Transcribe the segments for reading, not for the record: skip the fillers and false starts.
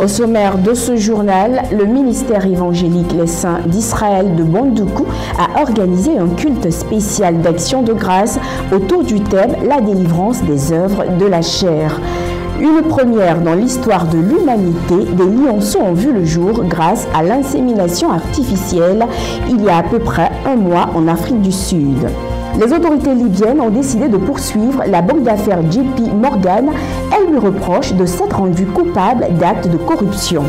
Au sommaire de ce journal, le ministère évangélique Les Saints d'Israël de Bondoukou a organisé un culte spécial d'action de grâce autour du thème « La délivrance des œuvres de la chair ». Une première dans l'histoire de l'humanité, des lionceaux ont vu le jour grâce à l'insémination artificielle il y a à peu près un mois en Afrique du Sud. Les autorités libyennes ont décidé de poursuivre la banque d'affaires JP Morgan. Elle lui reproche de s'être rendue coupable d'actes de corruption.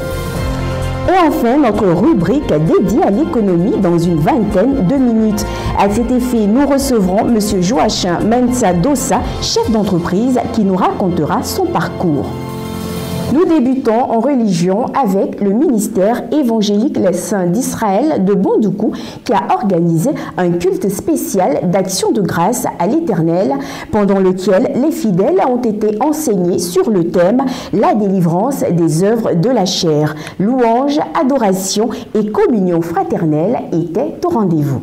Et enfin, notre rubrique dédiée à l'économie dans une vingtaine de minutes. À cet effet, nous recevrons M. Joachim Mensa Dossa, chef d'entreprise, qui nous racontera son parcours. Nous débutons en religion avec le ministère évangélique Les Saints d'Israël de Bondoukou qui a organisé un culte spécial d'action de grâce à l'Éternel pendant lequel les fidèles ont été enseignés sur le thème « La délivrance des œuvres de la chair ». Louange, adoration et communion fraternelle étaient au rendez-vous.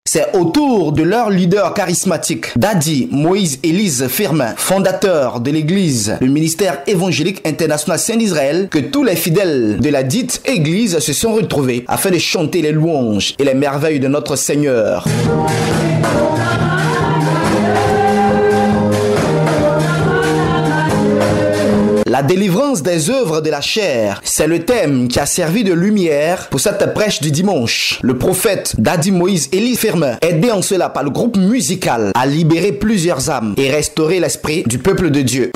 C'est autour de leur leader charismatique, Dadi Moïse Élise Firmin, fondateur de l'église, le ministère évangélique international Saint d'Israël, que tous les fidèles de la dite église se sont retrouvés afin de chanter les louanges et les merveilles de notre Seigneur. La délivrance des œuvres de la chair, c'est le thème qui a servi de lumière pour cette prêche du dimanche. Le prophète Dadi Moïse Élise Firmin, aidé en cela par le groupe musical, a libéré plusieurs âmes et restauré l'esprit du peuple de Dieu.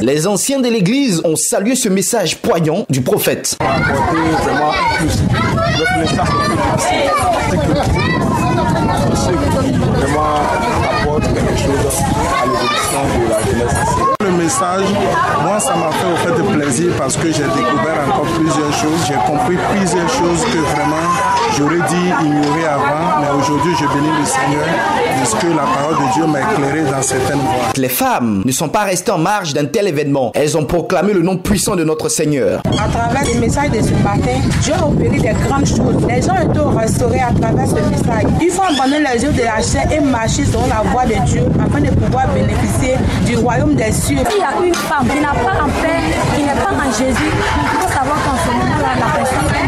Les anciens de l'église ont salué ce message poignant du prophète. Le message, moi ça m'a fait au fait plaisir parce que j'ai découvert encore plusieurs choses, j'ai compris plusieurs choses que vraiment j'aurais dit ignorer avant, mais aujourd'hui je bénis le Seigneur parce que la parole de Dieu m'a éclairé dans certaines voies. Les femmes ne sont pas restées en marge d'un tel événement, elles ont proclamé le nom puissant de notre Seigneur. À travers le message de ce matin, Dieu a opéré des grandes choses. Les gens ont été restaurés à travers ce message. Il faut abandonner les œuvres de la chair et marcher selon la voie de Dieu afin de pouvoir bénéficier du royaume des cieux. Il y a une femme qui n'a pas en paix, qui n'est pas en Jésus. Il faut savoir qu'en ce moment-là, la personne est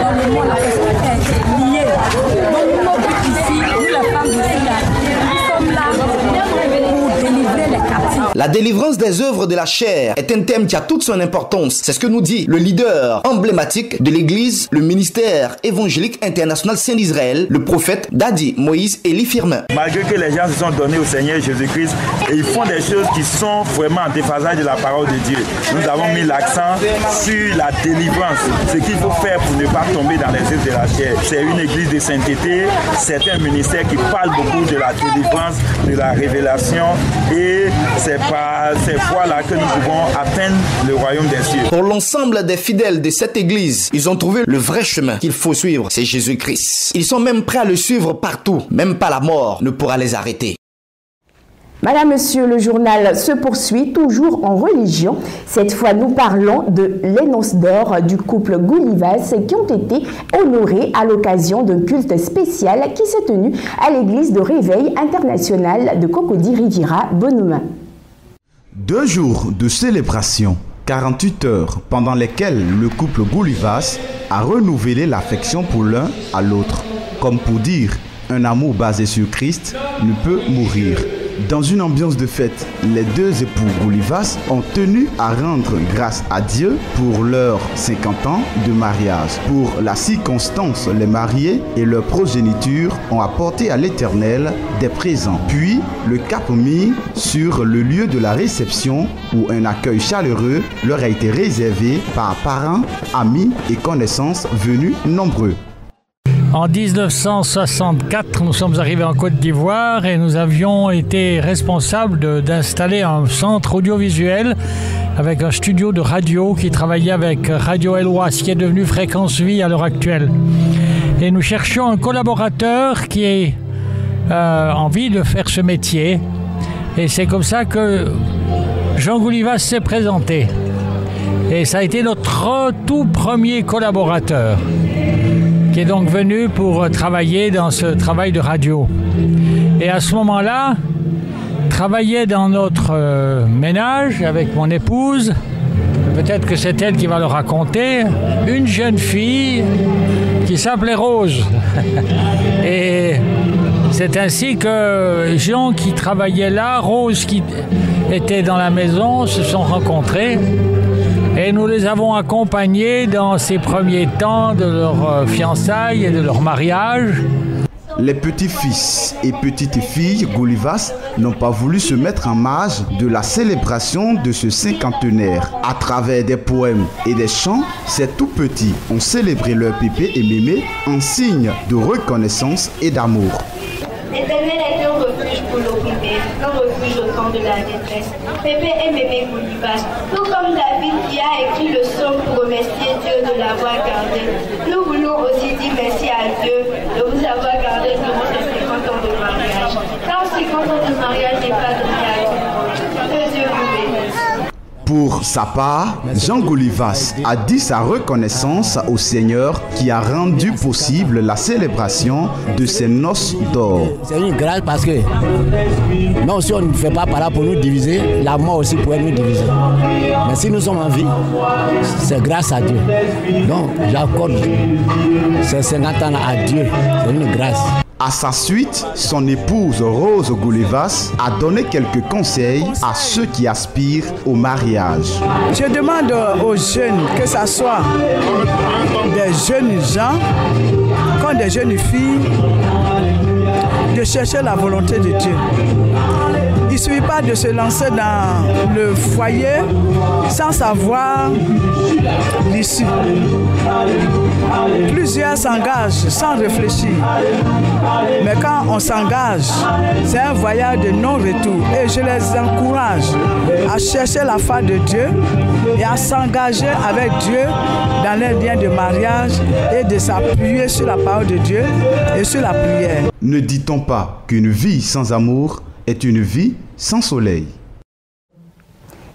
dans le monde, la personne est liée. Donc, notre but ici, nous les femmes d'ici, nous sommes là pour délivrer les captifs. La délivrance des œuvres de la chair est un thème qui a toute son importance. C'est ce que nous dit le leader emblématique de l'église, le ministère évangélique international Saint d'Israël, le prophète Dadi Moïse Élise Firmin. Malgré que les gens se sont donnés au Seigneur Jésus-Christ et ils font des choses qui sont vraiment en déphasage de la parole de Dieu, nous avons mis l'accent sur la délivrance, ce qu'il faut faire pour ne pas tomber dans les œuvres de la chair. C'est une église de sainteté, c'est un ministère qui parle beaucoup de la délivrance, de la révélation et c'est par ces voies-là que nous pouvons atteindre le royaume des cieux. Pour l'ensemble des fidèles de cette église, ils ont trouvé le vrai chemin qu'il faut suivre, c'est Jésus-Christ. Ils sont même prêts à le suivre partout, même pas la mort ne pourra les arrêter. Madame, Monsieur, le journal se poursuit toujours en religion. Cette fois, nous parlons de les noces d'or du couple Goulivas qui ont été honorés à l'occasion d'un culte spécial qui s'est tenu à l'église de Réveil international de Cocody Riviera, Bonuma. 2 jours de célébration, 48 heures pendant lesquelles le couple Goulivas a renouvelé l'affection pour l'un à l'autre. Comme pour dire, un amour basé sur Christ ne peut mourir. Dans une ambiance de fête, les 2 époux Goulivas ont tenu à rendre grâce à Dieu pour leurs 50 ans de mariage. Pour la circonstance, les mariés et leur progéniture ont apporté à l'Éternel des présents. Puis, le cap mis sur le lieu de la réception où un accueil chaleureux leur a été réservé par parents, amis et connaissances venus nombreux. En 1964, nous sommes arrivés en Côte d'Ivoire et nous avions été responsables d'installer un centre audiovisuel avec un studio de radio qui travaillait avec Radio Eloise, qui est devenu Fréquence Vie à l'heure actuelle. Et nous cherchions un collaborateur qui ait envie de faire ce métier Et c'est comme ça que Jean Goulivas s'est présenté. Et ça a été notre tout premier collaborateur, qui est donc venu pour travailler dans ce travail de radio. Et à ce moment-là, travaillait dans notre ménage avec mon épouse, peut-être que c'est elle qui va le raconter, une jeune fille qui s'appelait Rose. Et c'est ainsi que Jean qui travaillait là, Rose qui était dans la maison, se sont rencontrés. Et nous les avons accompagnés dans ces premiers temps de leur fiançailles et de leur mariage. Les petits-fils et petites-filles Goulivas n'ont pas voulu se mettre en marge de la célébration de ce cinquantenaire. À travers des poèmes et des chants, ces tout petits ont célébré leur pépé et mémé en signe de reconnaissance et d'amour. L'Éternel est un refuge pour l'opprimé, un refuge au temps de la détresse. Pépé et mémé Goulivas, tout comme David qui a écrit le psaume pour remercier Dieu de l'avoir gardé. Nous voulons aussi dire merci à Dieu de vous avoir gardé durant ces 50 ans de mariage. Car 50 ans de mariage n'est pas donné à tout le monde. Que Dieu vous bénisse. Pour sa part, Jean Goulivas a dit sa reconnaissance au Seigneur qui a rendu possible la célébration de ces noces d'or. C'est une grâce parce que même si on ne fait pas par là pour nous diviser, la mort aussi pourrait nous diviser. Mais si nous sommes en vie, c'est grâce à Dieu. Donc j'accorde ces 50 ans à Dieu. C'est une grâce. À sa suite, son épouse Rose Goulivas a donné quelques conseils à ceux qui aspirent au mariage. Je demande aux jeunes, que ce soit des jeunes gens comme des jeunes filles, de chercher la volonté de Dieu. Il ne suffit pas de se lancer dans le foyer sans savoir l'issue. Plusieurs s'engagent sans réfléchir. Mais quand on s'engage, c'est un voyage de non-retour. Et je les encourage à chercher la face de Dieu et à s'engager avec Dieu dans les liens de mariage et de s'appuyer sur la parole de Dieu et sur la prière. Ne dit-on pas qu'une vie sans amour est une vie sans soleil?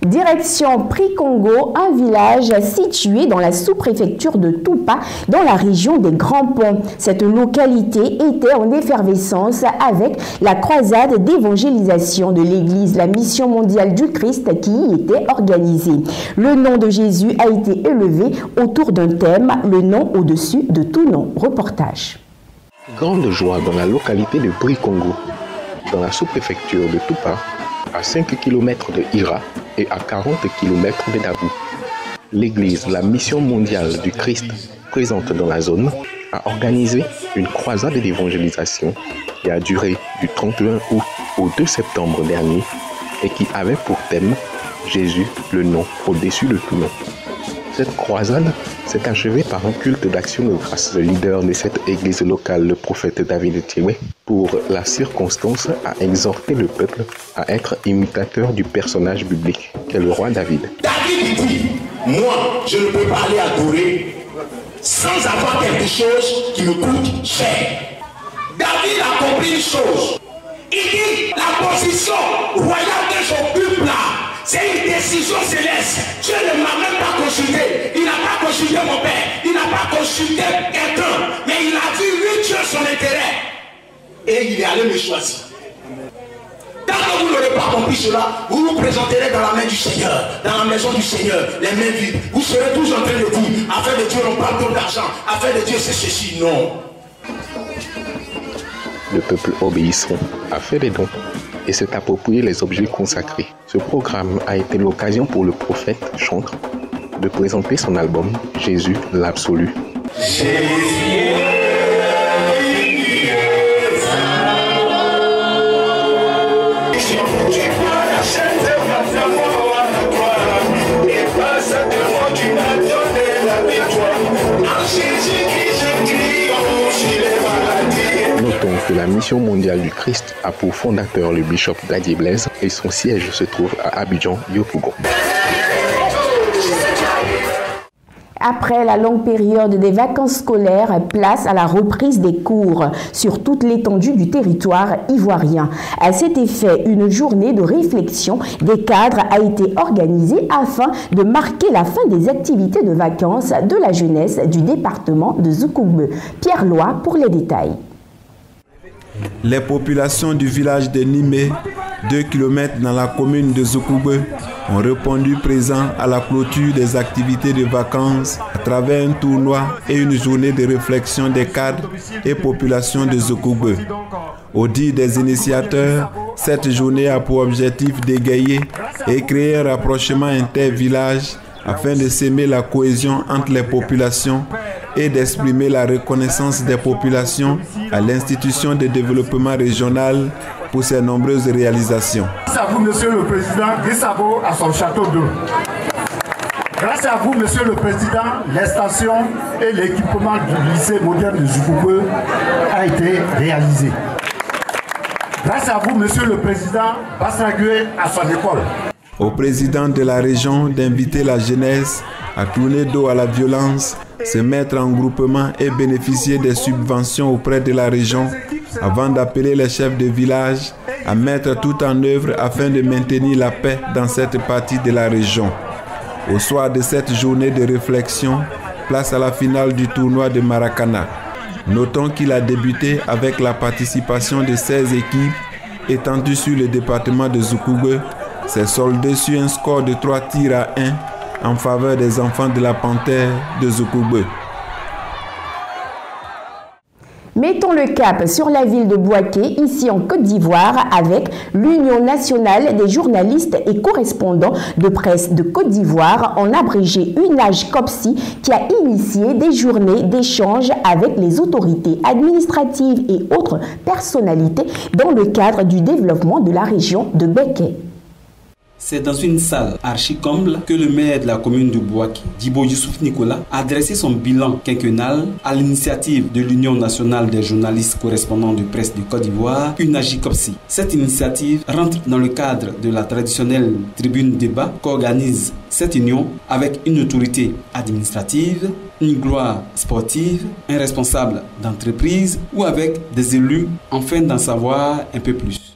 Direction Prix Congo, un village situé dans la sous-préfecture de Toupa, dans la région des Grands Ponts. Cette localité était en effervescence avec la croisade d'évangélisation de l'Église, la mission mondiale du Christ qui y était organisée. Le nom de Jésus a été élevé autour d'un thème, le nom au-dessus de tout nom. Reportage. Grande joie dans la localité de Prix Congo, dans la sous-préfecture de Toupa, à 5 km de Hira et à 40 km de Dabou. L'Église, la mission mondiale du Christ présente dans la zone, a organisé une croisade d'évangélisation qui a duré du 31 août au 2 septembre dernier et qui avait pour thème Jésus, le nom au-dessus de tout nom. Cette croisade s'est achevée par un culte d'action de grâce. Le leader de cette église locale, le prophète David Thiewé, pour la circonstance, a exhorté le peuple à être imitateur du personnage biblique qu'est le roi David. David dit, moi, je ne peux pas aller adorer sans avoir quelque chose qui me coûte cher. David a compris une chose. Il dit, la position royale que j'occupe là, c'est une décision céleste. Dieu ne m'a même pas consulté. Il n'a pas consulté mon père. Il n'a pas consulté quelqu'un. Mais il a vu lui Dieu son intérêt. Et il est allé me choisir. Tant que vous n'aurez pas compris cela, vous vous présenterez dans la main du Seigneur, dans la maison du Seigneur, les mains vides. Vous serez tous en train de dire, afin de Dieu on parle trop d'argent, afin de Dieu c'est ceci. Non. Le peuple obéissant a fait des dons et s'est approprié les objets consacrés. Ce programme a été l'occasion pour le prophète chantre de présenter son album Jésus l'absolu. Notons que la mission mondiale du Christ a pour fondateur le bishop Dadier Blaise et son siège se trouve à Abidjan, Yopougon. Après la longue période des vacances scolaires, place à la reprise des cours sur toute l'étendue du territoire ivoirien. À cet effet, une journée de réflexion des cadres a été organisée afin de marquer la fin des activités de vacances de la jeunesse du département de Zoukoube. Pierre Loy pour les détails. Les populations du village de Nimé, 2 km dans la commune de Zoukoube, ont répondu présent à la clôture des activités de vacances à travers un tournoi et une journée de réflexion des cadres et populations de Zoukoube. Au dire des initiateurs, cette journée a pour objectif d'égayer et créer un rapprochement inter-village afin de s'aimer la cohésion entre les populations et d'exprimer la reconnaissance des populations à l'institution de développement régional pour ses nombreuses réalisations. Grâce à vous, Monsieur le Président, Gissabo à son château d'eau. Grâce à vous, Monsieur le Président, l'extension et l'équipement du lycée moderne de Zoukoube a été réalisé. Grâce à vous, Monsieur le Président, Bassagué à son école. Au président de la région d'inviter la jeunesse à tourner dos à la violence, se mettre en groupement et bénéficier des subventions auprès de la région avant d'appeler les chefs de village à mettre tout en œuvre afin de maintenir la paix dans cette partie de la région. Au soir de cette journée de réflexion, place à la finale du tournoi de Maracana. Notons qu'il a débuté avec la participation de 16 équipes étendues sur le département de Zoukoube. C'est soldé sur un score de 3 tirs à 1 en faveur des enfants de la Panthère de Zoukoube. Mettons le cap sur la ville de Bouaké, ici en Côte d'Ivoire, avec l'Union nationale des journalistes et correspondants de presse de Côte d'Ivoire, en abrégé UNAJ-COPSI, qui a initié des journées d'échange avec les autorités administratives et autres personnalités dans le cadre du développement de la région de Béké. C'est dans une salle archi-comble que le maire de la commune de Bouaké, Djibo Youssouf Nicolas, a dressé son bilan quinquennal à l'initiative de l'Union nationale des journalistes correspondants de presse de Côte d'Ivoire, UNAJ-COPSI. Cette initiative rentre dans le cadre de la traditionnelle tribune débat qu'organise cette union avec une autorité administrative, une gloire sportive, un responsable d'entreprise ou avec des élus, afin d'en savoir un peu plus.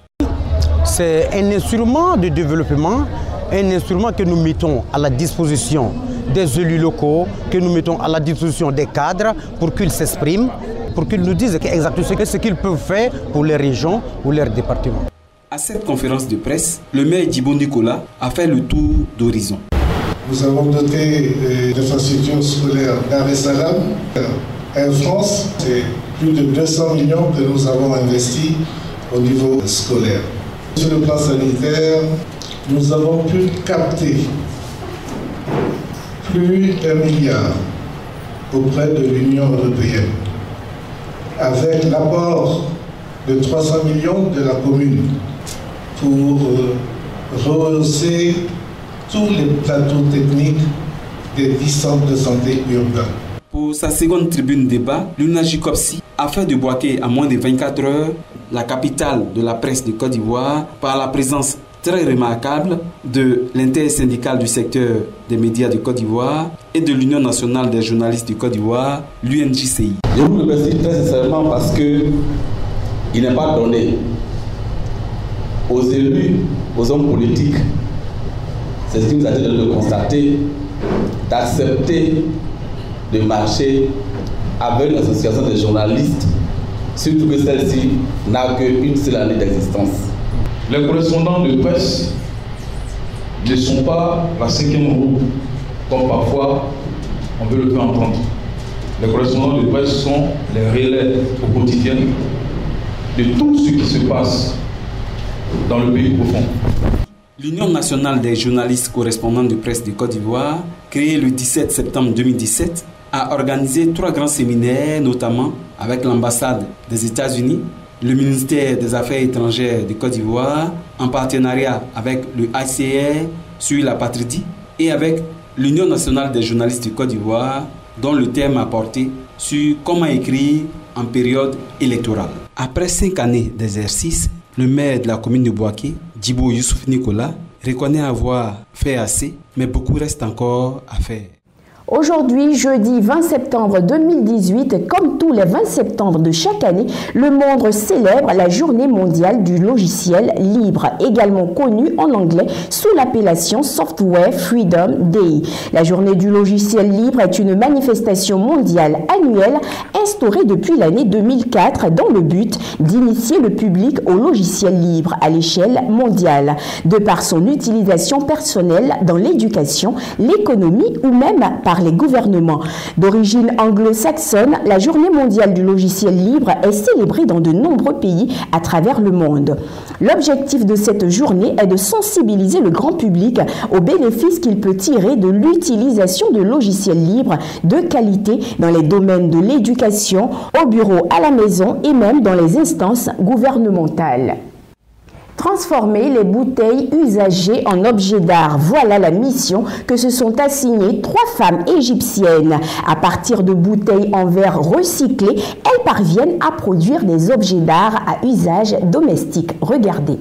C'est un instrument de développement, un instrument que nous mettons à la disposition des élus locaux, que nous mettons à la disposition des cadres pour qu'ils s'expriment, pour qu'ils nous disent exactement ce qu'ils peuvent faire pour les régions ou leurs départements. À cette conférence de presse, le maire Djibo Nicolas a fait le tour d'horizon. Nous avons doté d'infrastructures scolaires Dar es Salaam, Air France. C'est plus de 200 millions que nous avons investis au niveau scolaire. Sur le plan sanitaire, nous avons pu capter plus d'1 milliard auprès de l'Union européenne, avec l'apport de 300 millions de la commune pour rehausser tous les plateaux techniques des 10 centres de santé urbains. Pour sa seconde tribune débat, l'UNAJ-COPSI a fait de Bouaké à moins de 24 heures la capitale de la presse de Côte d'Ivoire par la présence très remarquable de l'intersyndicale du secteur des médias de Côte d'Ivoire et de l'Union nationale des journalistes de Côte d'Ivoire, l'UNJCI. Je vous remercie très sincèrement parce que il n'est pas donné aux élus, aux hommes politiques, c'est ce qui nous a dit de le constater, d'accepter de marcher avec l'association des journalistes, surtout que celle-ci n'a qu'une seule année d'existence. Les correspondants de presse ne sont pas la 5e roue, comme parfois on veut le faire entendre. Les correspondants de presse sont les relais au quotidien de tout ce qui se passe dans le pays profond. L'Union nationale des journalistes correspondants de presse de Côte d'Ivoire, créée le 17 septembre 2017, a organisé 3 grands séminaires, notamment avec l'ambassade des États-Unis, le ministère des Affaires étrangères de Côte d'Ivoire, en partenariat avec le ICR sur la patrie et avec l'Union nationale des journalistes de Côte d'Ivoire, dont le thème a porté sur comment écrire en période électorale. Après 5 années d'exercice, le maire de la commune de Bouaké, Djibo Youssouf Nicolas, reconnaît avoir fait assez, mais beaucoup reste encore à faire. Aujourd'hui, jeudi 20 septembre 2018, comme tous les 20 septembre de chaque année, le monde célèbre la journée mondiale du logiciel libre, également connue en anglais sous l'appellation Software Freedom Day. La journée du logiciel libre est une manifestation mondiale annuelle instaurée depuis l'année 2004 dans le but d'initier le public au logiciel libre à l'échelle mondiale, de par son utilisation personnelle dans l'éducation, l'économie ou même par les gouvernements. D'origine anglo-saxonne, la journée mondiale du logiciel libre est célébrée dans de nombreux pays à travers le monde. L'objectif de cette journée est de sensibiliser le grand public aux bénéfices qu'il peut tirer de l'utilisation de logiciels libres de qualité dans les domaines de l'éducation, au bureau, à la maison et même dans les instances gouvernementales. Transformer les bouteilles usagées en objets d'art. Voilà la mission que se sont assignées 3 femmes égyptiennes. À partir de bouteilles en verre recyclées, elles parviennent à produire des objets d'art à usage domestique. Regardez.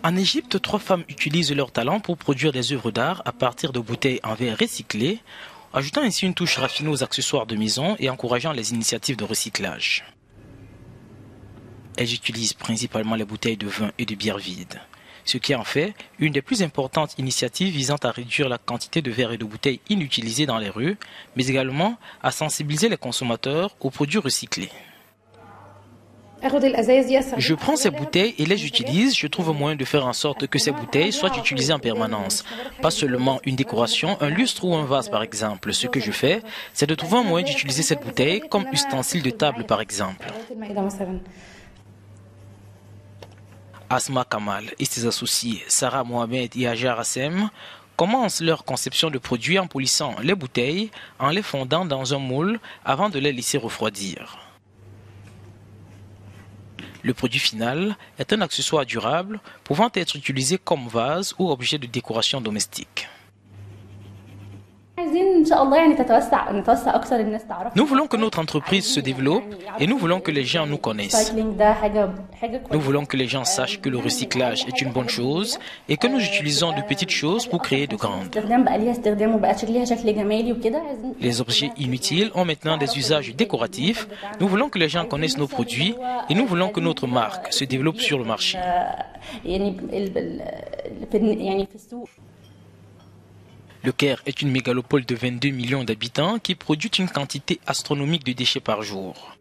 En Égypte, 3 femmes utilisent leur talent pour produire des œuvres d'art à partir de bouteilles en verre recyclées, ajoutant ainsi une touche raffinée aux accessoires de maison et encourageant les initiatives de recyclage. Elles utilisent principalement les bouteilles de vin et de bière vides, ce qui en fait une des plus importantes initiatives visant à réduire la quantité de verres et de bouteilles inutilisées dans les rues, mais également à sensibiliser les consommateurs aux produits recyclés. Je prends ces bouteilles et les utilise. Je trouve un moyen de faire en sorte que ces bouteilles soient utilisées en permanence. Pas seulement une décoration, un lustre ou un vase par exemple. Ce que je fais, c'est de trouver un moyen d'utiliser cette bouteille comme ustensile de table par exemple. Asma Kamal et ses associés Sarah Mohamed et Ajar Assem commencent leur conception de produits en polissant les bouteilles, en les fondant dans un moule avant de les laisser refroidir. Le produit final est un accessoire durable pouvant être utilisé comme vase ou objet de décoration domestique. Nous voulons que notre entreprise se développe et nous voulons que les gens nous connaissent. Nous voulons que les gens sachent que le recyclage est une bonne chose et que nous utilisons de petites choses pour créer de grandes. Les objets inutiles ont maintenant des usages décoratifs. Nous voulons que les gens connaissent nos produits et nous voulons que notre marque se développe sur le marché. Le Caire est une mégalopole de 22 millions d'habitants qui produit une quantité astronomique de déchets par jour.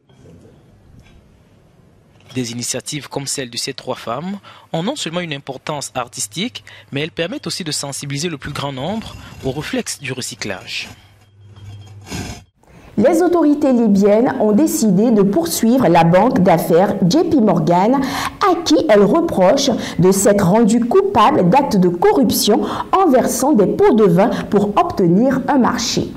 Des initiatives comme celle de ces 3 femmes ont non seulement une importance artistique, mais elles permettent aussi de sensibiliser le plus grand nombre aux réflexes du recyclage. Les autorités libyennes ont décidé de poursuivre la banque d'affaires JP Morgan, à qui elles reprochent de s'être rendue coupable d'actes de corruption en versant des pots de vin pour obtenir un marché.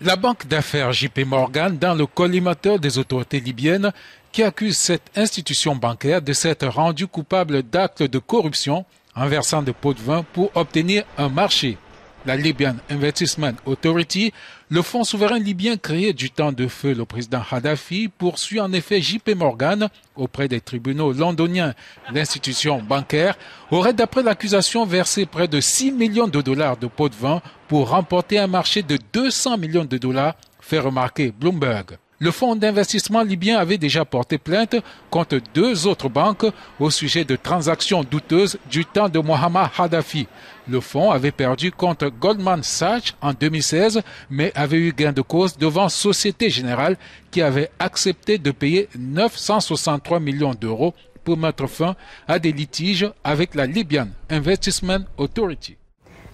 La banque d'affaires JP Morgan dans le collimateur des autorités libyennes qui accuse cette institution bancaire de s'être rendue coupable d'actes de corruption en versant des pots de vin pour obtenir un marché. La Libyan Investment Authority, le fonds souverain libyen créé du temps de feu le président Kadhafi, poursuit en effet JP Morgan auprès des tribunaux londoniens. L'institution bancaire aurait d'après l'accusation versé près de 6 millions de dollars de pots de vin pour remporter un marché de 200 millions de dollars, fait remarquer Bloomberg. Le fonds d'investissement libyen avait déjà porté plainte contre 2 autres banques au sujet de transactions douteuses du temps de Mohamed Kadhafi. Le fonds avait perdu contre Goldman Sachs en 2016, mais avait eu gain de cause devant Société Générale qui avait accepté de payer 963 millions d'euros pour mettre fin à des litiges avec la Libyan Investment Authority.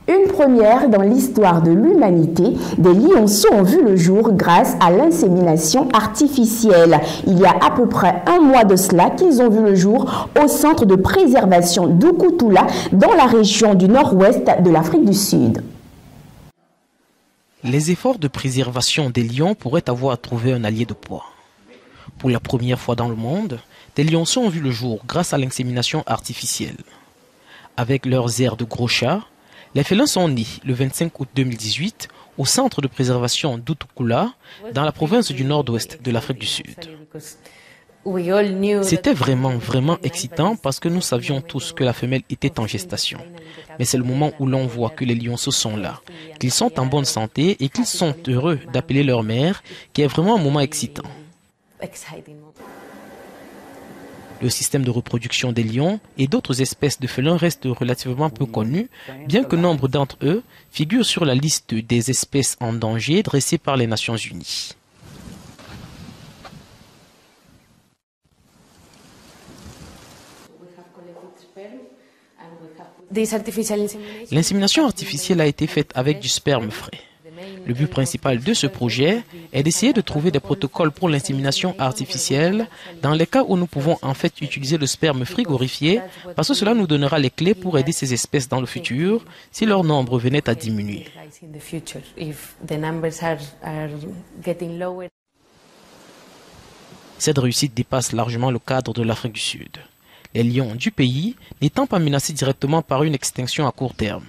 Une première dans l'histoire de l'humanité, des lionceaux ont vu le jour grâce à l'insémination artificielle. Il y a à peu près un mois de cela qu'ils ont vu le jour au centre de préservation d'Ukutula dans la région du nord-ouest de l'Afrique du Sud. Les efforts de préservation des lions pourraient avoir trouvé un allié de poids. Pour la première fois dans le monde, des lionceaux ont vu le jour grâce à l'insémination artificielle. Avec leurs airs de gros chats, les félins sont nés le 25 août 2018 au centre de préservation d'Utukula, dans la province du nord-ouest de l'Afrique du Sud. C'était vraiment excitant parce que nous savions tous que la femelle était en gestation. Mais c'est le moment où l'on voit que les lionceaux sont là, qu'ils sont en bonne santé et qu'ils sont heureux d'appeler leur mère, qui est vraiment un moment excitant. Le système de reproduction des lions et d'autres espèces de félins reste relativement peu connu, bien que nombre d'entre eux figurent sur la liste des espèces en danger dressée par les Nations Unies. L'insémination artificielle a été faite avec du sperme frais. Le but principal de ce projet est d'essayer de trouver des protocoles pour l'insémination artificielle dans les cas où nous pouvons en fait utiliser le sperme frigorifié parce que cela nous donnera les clés pour aider ces espèces dans le futur si leur nombre venait à diminuer. Cette réussite dépasse largement le cadre de l'Afrique du Sud. Les lions du pays n'étant pas menacés directement par une extinction à court terme.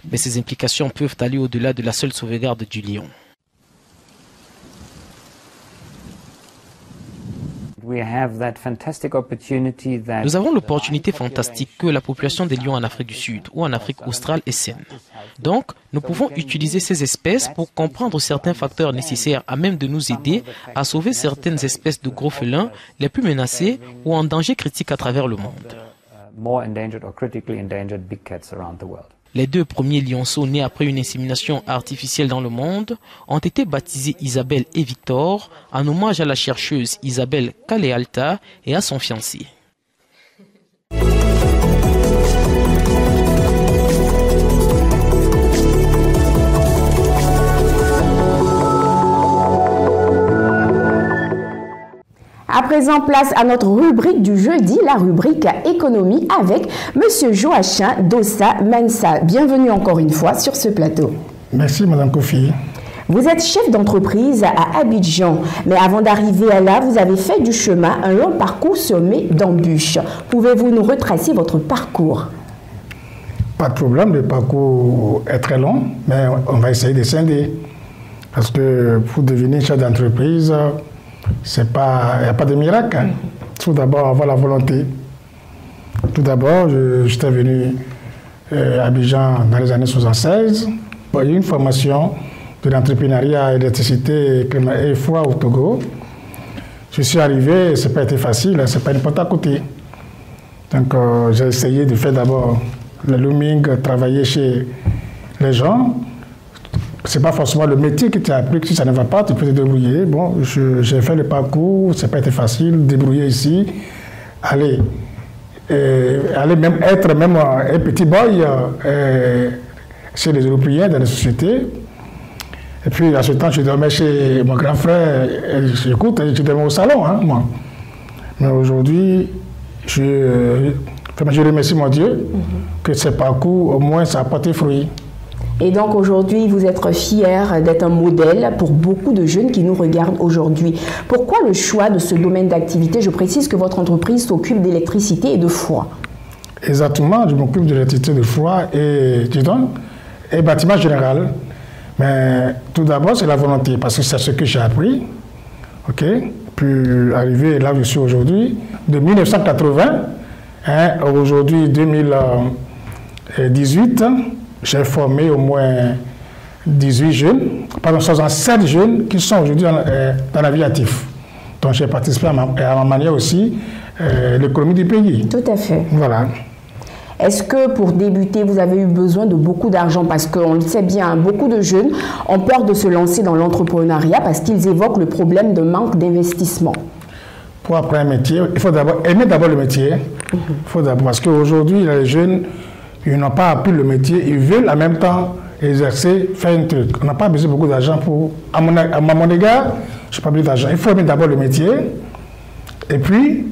Mais ces implications peuvent aller au-delà de la seule sauvegarde du lion. Nous avons l'opportunité fantastique que la population des lions en Afrique du Sud ou en Afrique australe est saine. Donc, nous pouvons utiliser ces espèces pour comprendre certains facteurs nécessaires à même de nous aider à sauver certaines espèces de gros félins les plus menacées ou en danger critique à travers le monde. Les 2 premiers lionceaux nés après une insémination artificielle dans le monde ont été baptisés Isabelle et Victor en hommage à la chercheuse Isabelle Kalealta et à son fiancé. À présent, place à notre rubrique du jeudi, la rubrique économie avec M. Joachim Dossa Mensa. Bienvenue encore une fois sur ce plateau. Merci Mme Kofi. Vous êtes chef d'entreprise à Abidjan, mais avant d'arriver à là, vous avez fait du chemin un long parcours semé d'embûches. Pouvez-vous nous retracer votre parcours? Pas de problème, le parcours est très long, mais on va essayer de scinder. Parce que pour devenir chef d'entreprise, il n'y a pas de miracle. Hein. Tout d'abord, avoir la volonté. Tout d'abord, j'étais venu à Abidjan dans les années 76. Il y a eu une formation de l'entrepreneuriat, électricité et froid au Togo. Je suis arrivé, ce n'a pas été facile, ce n'est pas une porte à côté. Donc, j'ai essayé de faire d'abord le looming, travailler chez les gens. Ce n'est pas forcément le métier qui t'a appris, que si ça ne va pas, tu peux te débrouiller. Bon, j'ai fait le parcours, ça n'a pas été facile, débrouiller ici, aller même être un petit boy chez les Européens dans les sociétés. Et puis, à ce temps, je dormais chez mon grand frère, écoute, je dormais au salon, hein, moi. Mais aujourd'hui, je remercie mon Dieu que ce parcours, au moins, ça a porté fruit. Et donc aujourd'hui, vous êtes fier d'être un modèle pour beaucoup de jeunes qui nous regardent aujourd'hui. Pourquoi le choix de ce domaine d'activité? Je précise que votre entreprise s'occupe d'électricité et de froid. Exactement, je m'occupe de l'électricité, de froid et bâtiment général. Mais tout d'abord, c'est la volonté, parce que c'est ce que j'ai appris. OK? Puis arriver là où je suis aujourd'hui, de 1980 à aujourd'hui 2018, j'ai formé au moins 18 jeunes, pardon, 67 jeunes qui sont aujourd'hui dans la vie active. Donc j'ai participé à ma manière aussi l'économie du pays. Tout à fait. Voilà. Est-ce que pour débuter, vous avez eu besoin de beaucoup d'argent? Parce qu'on le sait bien, beaucoup de jeunes ont peur de se lancer dans l'entrepreneuriat parce qu'ils évoquent le problème de manque d'investissement. Pour apprendre un métier, il faut aimer d'abord le métier. Parce qu'aujourd'hui, les jeunes, ils n'ont pas appris le métier, ils veulent en même temps exercer, faire un truc. On n'a pas besoin de beaucoup d'argent pour... À mon égard, je n'ai pas besoin d'argent. Il faut aimer d'abord le métier et puis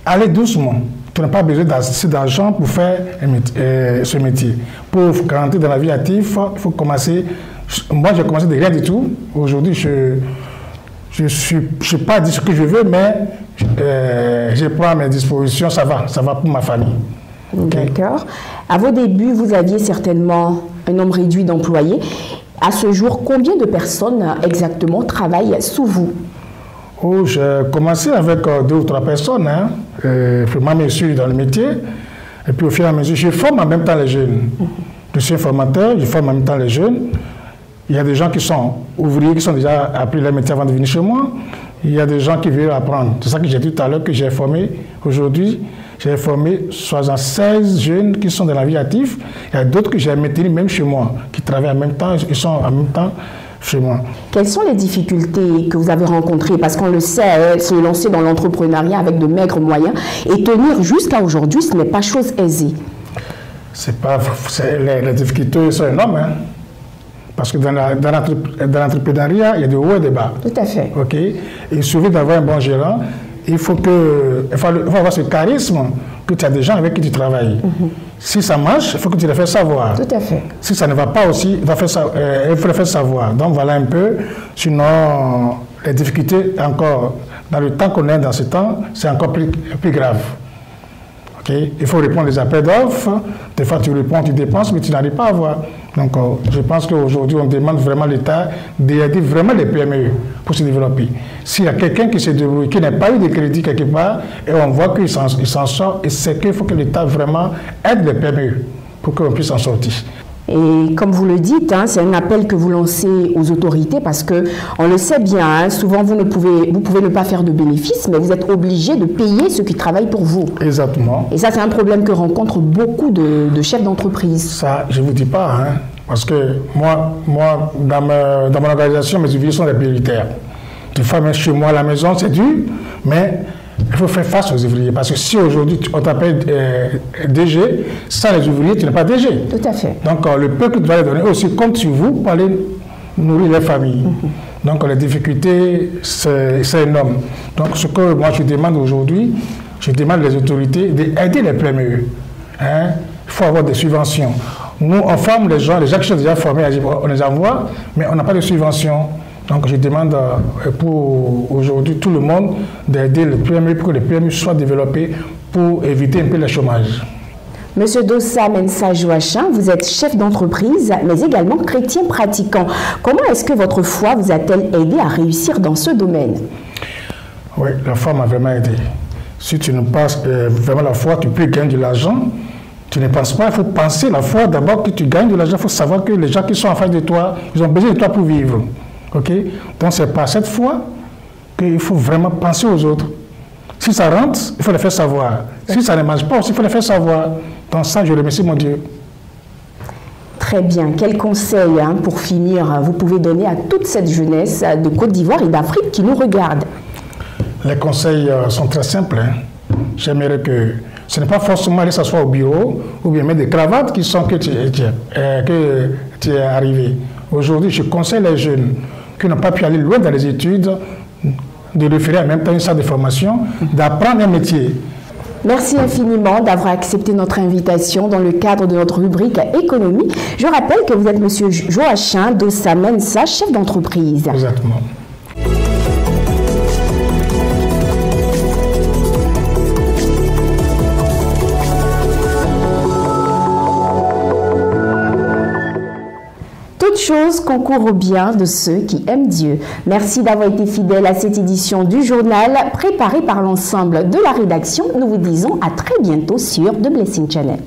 aller doucement. Tu n'as pas besoin d'argent pour faire ce métier. Pour rentrer dans la vie active, il faut commencer... Moi, j'ai commencé de rien du tout. Aujourd'hui, je ne suis pas dit ce que je veux, mais je prends mes dispositions, ça va pour ma famille. D'accord. À vos débuts, vous aviez certainement un nombre réduit d'employés. À ce jour, combien de personnes exactement travaillent sous vous? Oh, j'ai commencé avec 2 ou 3 personnes. Hein. Moi, je suis dans le métier. Et puis au fur et à mesure, je forme en même temps les jeunes. Je suis formateur, je forme en même temps les jeunes. Il y a des gens qui sont ouvriers, qui sont déjà appris leur métier avant de venir chez moi. Il y a des gens qui veulent apprendre. C'est ça que j'ai dit tout à l'heure, que j'ai formé aujourd'hui. J'ai formé 76 jeunes qui sont dans la vie active. Il y a d'autres que j'ai maintenus même chez moi, qui travaillent en même temps, ils sont en même temps chez moi. Quelles sont les difficultés que vous avez rencontrées? Parce qu'on le sait, se lancer dans l'entrepreneuriat avec de maigres moyens et tenir jusqu'à aujourd'hui, ce n'est pas chose aisée. Les difficultés sont énormes. Hein? Parce que dans l'entrepreneuriat, il y a des hauts et des bas. Tout à fait. Okay? Il suffit d'avoir un bon gérant. Il faut avoir ce charisme que tu as des gens avec qui tu travailles. Si ça marche, il faut que tu les fasses savoir. Tout à fait. Si ça ne va pas aussi, il faut les faire savoir. Donc voilà un peu. Sinon, les difficultés, encore, dans le temps qu'on est dans ce temps, c'est encore plus grave. Okay? Il faut répondre aux appels d'offres. Des fois, tu réponds, tu dépenses, mais tu n'arrives pas à avoir. Donc, je pense qu'aujourd'hui, on demande vraiment à l'État d'aider vraiment les PME pour se développer. S'il y a quelqu'un qui se débrouille, qui n'a pas eu de crédit quelque part, et on voit qu'il s'en sort, et c'est qu'il faut que l'État vraiment aide les PME pour qu'on puisse en sortir. Et comme vous le dites, hein, c'est un appel que vous lancez aux autorités parce que on le sait bien, hein, souvent vous pouvez ne pas faire de bénéfices, mais vous êtes obligé de payer ceux qui travaillent pour vous. Exactement. Et ça, c'est un problème que rencontrent beaucoup de chefs d'entreprise. Ça, je ne vous dis pas, hein, parce que moi dans mon organisation, mes ouvriers sont les prioritaires. Des fois, même chez moi à la maison, c'est dur, mais il faut faire face aux ouvriers. Parce que si aujourd'hui, on t'appelle DG, sans les ouvriers, tu n'es pas DG. Tout à fait. Donc, le peu que tu dois les donner aussi compte sur vous pour aller nourrir les familles. Donc, les difficultés, c'est énorme. Donc, ce que moi, je demande aujourd'hui, je demande les autorités d'aider les PME. Hein? Il faut avoir des subventions. Nous, on forme les gens qui sont déjà formés, on les envoie, mais on n'a pas de subventions. Donc je demande pour aujourd'hui tout le monde d'aider les PME pour que les PME soient développés pour éviter un peu le chômage. Monsieur Dossa Mensa Joachim, vous êtes chef d'entreprise, mais également chrétien pratiquant. Comment est-ce que votre foi vous a-t-elle aidé à réussir dans ce domaine? Oui, la foi m'a vraiment aidé. Si tu ne penses vraiment la foi, tu peux gagner de l'argent. Tu ne penses pas, il faut penser la foi d'abord que tu gagnes de l'argent. Il faut savoir que les gens qui sont en face de toi, ils ont besoin de toi pour vivre. Okay? Donc c'est par cette foi qu'il faut vraiment penser aux autres. Si ça rentre, il faut le faire savoir. Si ça ne marche pas aussi, il faut le faire savoir. Donc ça, je remercie mon Dieu. Très bien. Quel conseil, pour finir, vous pouvez donner à toute cette jeunesse de Côte d'Ivoire et d'Afrique qui nous regarde? Les conseils sont très simples. J'aimerais que ce n'est pas forcément aller s'asseoir au bureau ou bien mettre des cravates qui sont que tu es arrivé. Aujourd'hui, je conseille les jeunes qui n'ont pas pu aller loin dans les études de référer en même temps une salle de formation, d'apprendre un métier. Merci infiniment d'avoir accepté notre invitation dans le cadre de notre rubrique économie. Je rappelle que vous êtes monsieur Joachim Dossa Mensa, chef d'entreprise. Exactement. Toute chose concourt au bien de ceux qui aiment Dieu. Merci d'avoir été fidèle à cette édition du journal préparée par l'ensemble de la rédaction. Nous vous disons à très bientôt sur The Blessing Channel.